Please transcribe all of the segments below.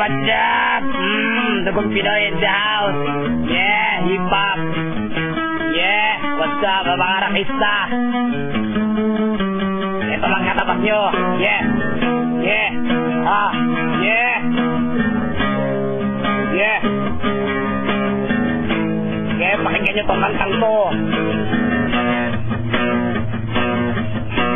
what's up? Dugong Pinoy in the house. Yeah, hip-hop. Yeah, what's up, mga rakista? Ito lang katapat nyo. Yeah. Yeah. Yeah. Yeah. Yeah, pakinggan nyo tong kantang to.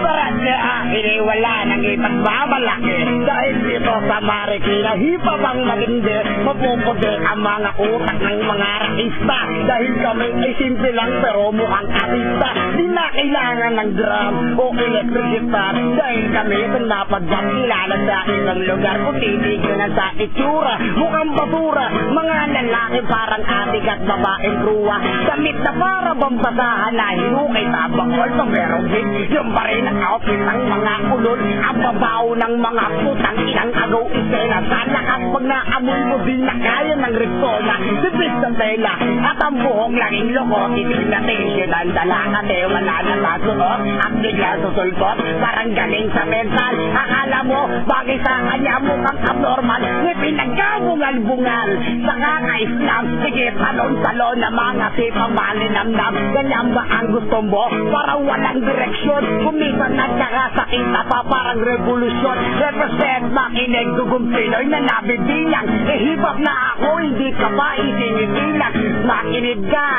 Para sa akin ay wala nang ipagbabalaki. Dahil dito sa Marikina, hip-hop ang matindi. Mapuputi ang mga utak ng mga rakista. Dahil kami ay simple lang pero mukhang artista. Di na kailangan ng drum o electric guitar. Dahil kami pinapadbang kilala sa isang lugar. Kung titigil na sa itsura, mukhang basura. Mga lalaki parang atik at babaeng kruwa. Damit na para bambasahan na hinukay sa bakol. So merong hit, yung pa rin ang outfit ng mga ulol. Ang babaw ng mga putang inang agaw isena. Sa lakas pag naamoy mo di na kaya ng Rexona. Sipit sa tela at ang buhok laging loko. Itig na tension ang dalakat eh wala na masunod. At bigla susulpot parang galing sa mental. Akala mo bagay sa kanya mukhang abnormal. May pinagkabungal-bungal sa kaka-Islam. Sige talon-talon na mga sipang malinamnam. Ganyan ba ang gusto mo? Parang walang direksyon. Kumisan nagkakasakit na pa parang revolusyon. Represent makinig Dugong Pinoy na nabibilang. Hip-hop na ako, hindi ka pa isinibilang. Makinig ka.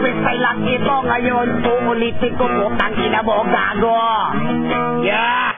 Freestyle lang ito ngayon. Uulitin ko putang ina mo gago. Yeah.